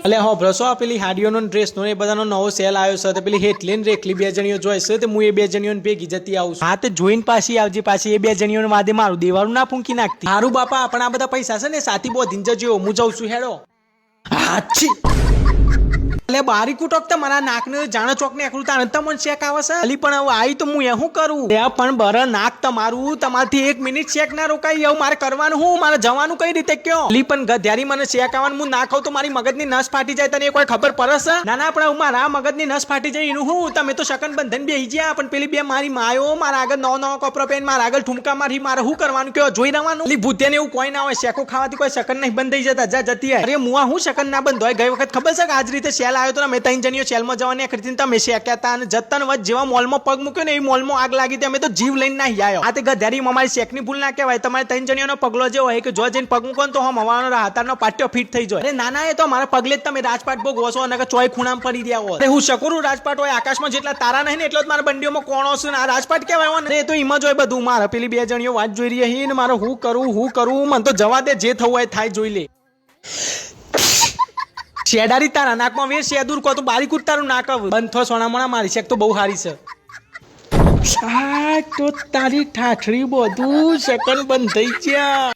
એટલે હો બ્રસો પેલી હાડીઓનો ડ્રેસનો એ બધાનો નવો સેલ આવ્યો છે તો પેલી હેટલી ને રેખલી બે જણીઓ જોઈશે તો હું એ બે જણીઓને ભેગી જતી આવું છું. હા તો જોઈને પાછી આવજે પાછી એ બે જણીઓને વાદે મારું દેવાનું ના ફૂંકી નાખતી. સારું બાપા પણ આ બધા પૈસા છે ને સાથી બોધીને જજો હું જઉં છું હેડો. હાછી એટલે બારી કુટોક તો મારા નાકને જાણે ચોક ને એકલું તાણ તમને ચેક આવે છે અલી પણ હવે આવી તો હું શું કરું પણ બર નાક તમારું તમારથી 1 મિનિટ ચેક ના રોકાય એવું મારે કરવાનું હું મારે જવાનું કઈ રીતે કયો અલી પણ ગધ્યારી મને ચેક આવવાનું હું ના ખાઉં તો મારી મગજની નસ ફાટી જાય તને કોઈ ખબર પડે છે ના ના પણ મારા મગજની નસ ફાટી જાય એનું હું તમે તો શકન બંધન બેહી ગયા પણ પેલી બે મારી માયો મારા આગળ નવો કપડો પહેરીને મારા આગળ ઠુમકા મારી મારે શું કરવાનું કયો જોઈ રહેવાનું અલી ભૂત્યાને એવું કોઈ ના હોય શેકો ખાવાથી કોઈ શકન નહીં બંધ થઈ જતા જા જતી અરે મુઆ હું શકન ના બંધ હોય ગઈ વખત ખબર છે કે આજ રીતે સેલ આવ્યો તો મેં 3 જણીઓ સેલમાં જવાની ખરીદીને તમે શેક્યા હતા અને જતા વચ જેવા મોલમાં પગ મૂક્યો ને એ મોલમાં આગ લાગી હતી અમે તો જીવ લઈને ના આવ્યો આ તે ગધેરી અમારી શેકની ભૂલ ના કહેવાય તમારે 3 જણીઓનો પગલો જે હોય કે જો જઈને પગ મૂકો ને તો હમ હવાનો હાથનો પાટ્યો ફિટ થઈ જાય અરે નાના એ તો મારા પગલે જ તમે રાજપાટ ભોગવો છો અને ચોય ખૂણામાં પડી રહ્યા હો અરે હું શકુરું રાજપાટ હોય આકાશમાં જેટલા તારા નહીં ને એટલો જ મારા બંડીઓમાં કોણો છે ને આ રાજપાટ કહેવાય ને એ તો એમાં જ હોય બધું મારે પેલી બે જણીઓ વાત જોઈ રહી હી ને મારે હું કરું મને તો જવા દે જે થવું હોય થાય જોઈ લે શેડારી તારા નાકમાં વેર શેદુર કો તો બારી કુટ તારું નાક બંધ થો સોનામણા મારી શેક તો બહુ હારી છે તો તારી ઠાઠડી બધું સેકન્ડ બંધ થઈ ગયા.